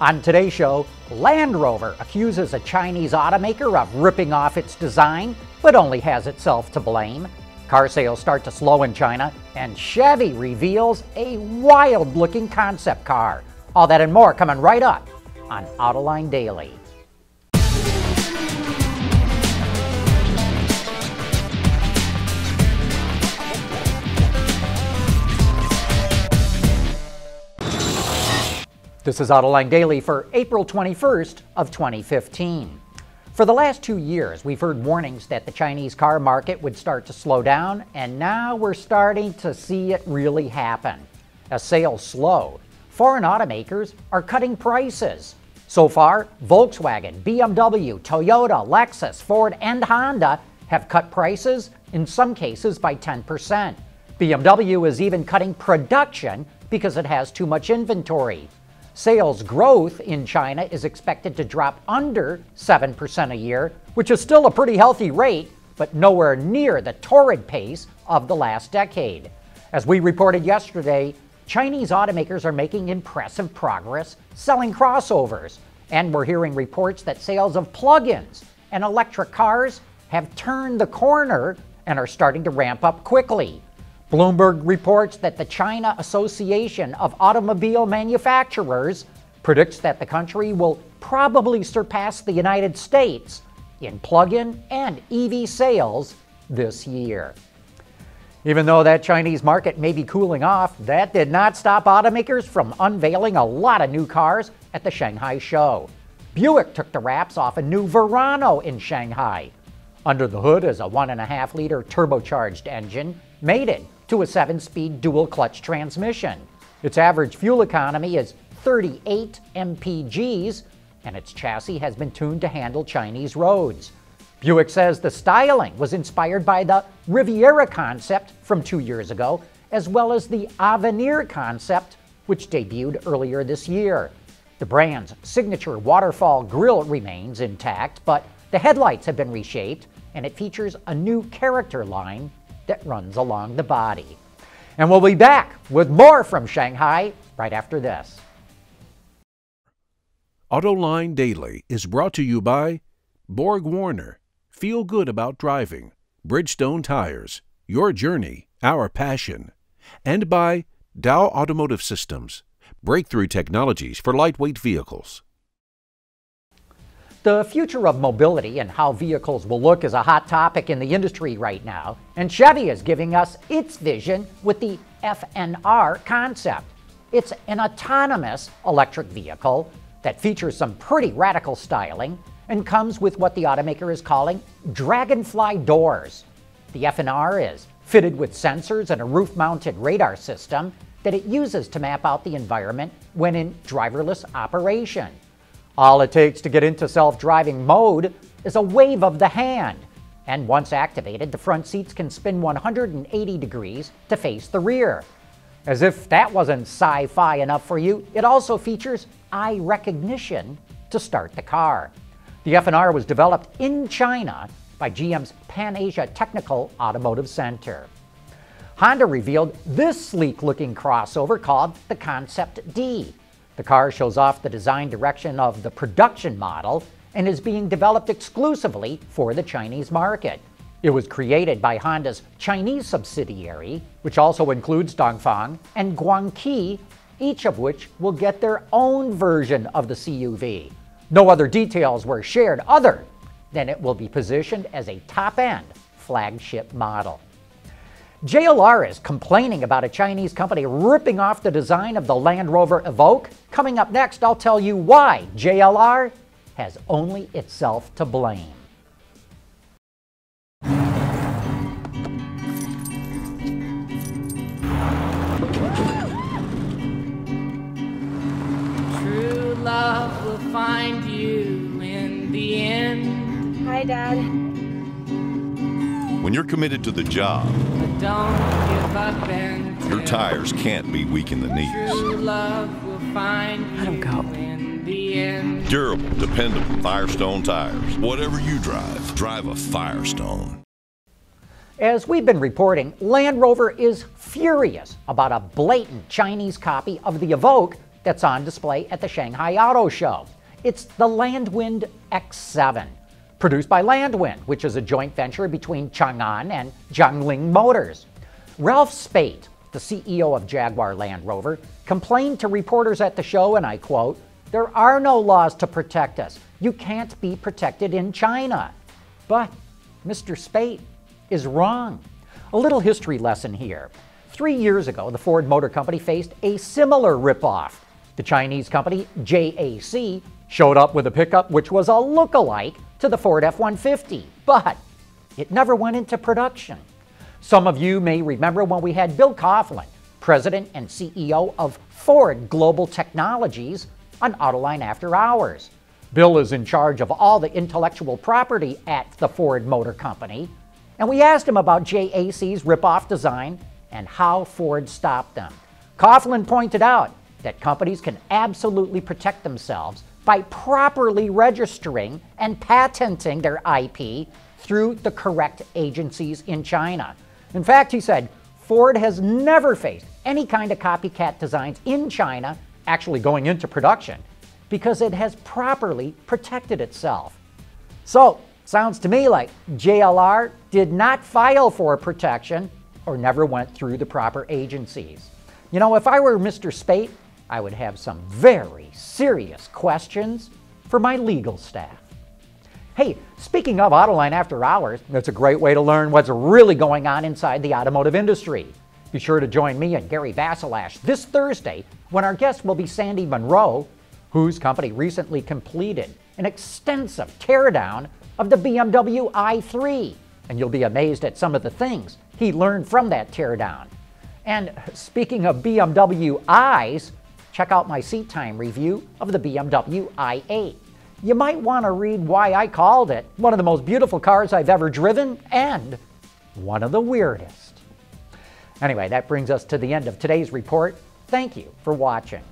On today's show, Land Rover accuses a Chinese automaker of ripping off its design, but only has itself to blame. Car sales start to slow in China, and Chevy reveals a wild-looking concept car. All that and more coming right up on Autoline Daily. This is Autoline Daily for April 21st of 2015. For the last 2 years, we've heard warnings that the Chinese car market would start to slow down, and now we're starting to see it really happen. As sales slow, foreign automakers are cutting prices. So far, Volkswagen, BMW, Toyota, Lexus, Ford, and Honda have cut prices, in some cases by 10%. BMW is even cutting production because it has too much inventory. Sales growth in China is expected to drop under 7% a year, which is still a pretty healthy rate, but nowhere near the torrid pace of the last decade. As we reported yesterday, Chinese automakers are making impressive progress selling crossovers, and we're hearing reports that sales of plug-ins and electric cars have turned the corner and are starting to ramp up quickly. Bloomberg reports that the China Association of Automobile Manufacturers predicts that the country will probably surpass the United States in plug-in and EV sales this year. Even though that Chinese market may be cooling off, that did not stop automakers from unveiling a lot of new cars at the Shanghai show. Buick took the wraps off a new Verano in Shanghai. Under the hood is a 1.5-liter turbocharged engine mated to a 7-speed dual-clutch transmission. Its average fuel economy is 38 mpgs, and its chassis has been tuned to handle Chinese roads. Buick says the styling was inspired by the Riviera concept from 2 years ago, as well as the Avenir concept, which debuted earlier this year. The brand's signature waterfall grille remains intact, but the headlights have been reshaped, and it features a new character line that runs along the body. And we'll be back with more from Shanghai right after this. Autoline Daily is brought to you by Borg Warner, Feel Good About Driving, Bridgestone Tires, Your Journey, Our Passion, and by Dow Automotive Systems, breakthrough technologies for lightweight vehicles. The future of mobility and how vehicles will look is a hot topic in the industry right now, and Chevy is giving us its vision with the FNR concept. It's an autonomous electric vehicle that features some pretty radical styling and comes with what the automaker is calling dragonfly doors. The FNR is fitted with sensors and a roof-mounted radar system that it uses to map out the environment when in driverless operation. All it takes to get into self-driving mode is a wave of the hand, and once activated, the front seats can spin 180 degrees to face the rear. As if that wasn't sci-fi enough for you, it also features eye recognition to start the car. The FNR was developed in China by GM's Pan-Asia Technical Automotive Center. Honda revealed this sleek-looking crossover called the Concept D. The car shows off the design direction of the production model and is being developed exclusively for the Chinese market. It was created by Honda's Chinese subsidiary, which also includes Dongfeng and Guangqi, each of which will get their own version of the CUV. No other details were shared other than it will be positioned as a top-end flagship model. JLR is complaining about a Chinese company ripping off the design of the Land Rover Evoque. Coming up next, I'll tell you why JLR has only itself to blame. True love will find you in the end. Hi, Dad. When you're committed to the job, But don't give up and your tires can't be weak in the knees. True love will find you Let 'em go. in the end. Durable, dependable Firestone tires. Whatever you drive, drive a Firestone. As we've been reporting, Land Rover is furious about a blatant Chinese copy of the Evoque that's on display at the Shanghai Auto Show. It's the Landwind X7, produced by Landwind, which is a joint venture between Chang'an and Jiangling Motors. Ralph Spate, the CEO of Jaguar Land Rover, complained to reporters at the show, and I quote, "There are no laws to protect us. You can't be protected in China." But Mr. Spate is wrong. A little history lesson here. 3 years ago, the Ford Motor Company faced a similar ripoff. The Chinese company JAC showed up with a pickup which was a look-alike to the Ford F-150, but it never went into production. Some of you may remember when we had Bill Coughlin, president and CEO of Ford Global Technologies, on Autoline After Hours. Bill is in charge of all the intellectual property at the Ford Motor Company, and we asked him about JAC's rip-off design and how Ford stopped them. Coughlin pointed out that companies can absolutely protect themselves by properly registering and patenting their IP through the correct agencies in China. In fact, he said, Ford has never faced any kind of copycat designs in China actually going into production because it has properly protected itself. So, sounds to me like JLR did not file for protection or never went through the proper agencies. You know, if I were Mr. Spate, I would have some very serious questions for my legal staff. Hey, speaking of Autoline After Hours, it's a great way to learn what's really going on inside the automotive industry. Be sure to join me and Gary Vasilash this Thursday when our guest will be Sandy Monroe, whose company recently completed an extensive teardown of the BMW i3. And you'll be amazed at some of the things he learned from that teardown. And speaking of BMW i's, check out my seat time review of the BMW i8. You might want to read why I called it one of the most beautiful cars I've ever driven and one of the weirdest. Anyway, that brings us to the end of today's report. Thank you for watching.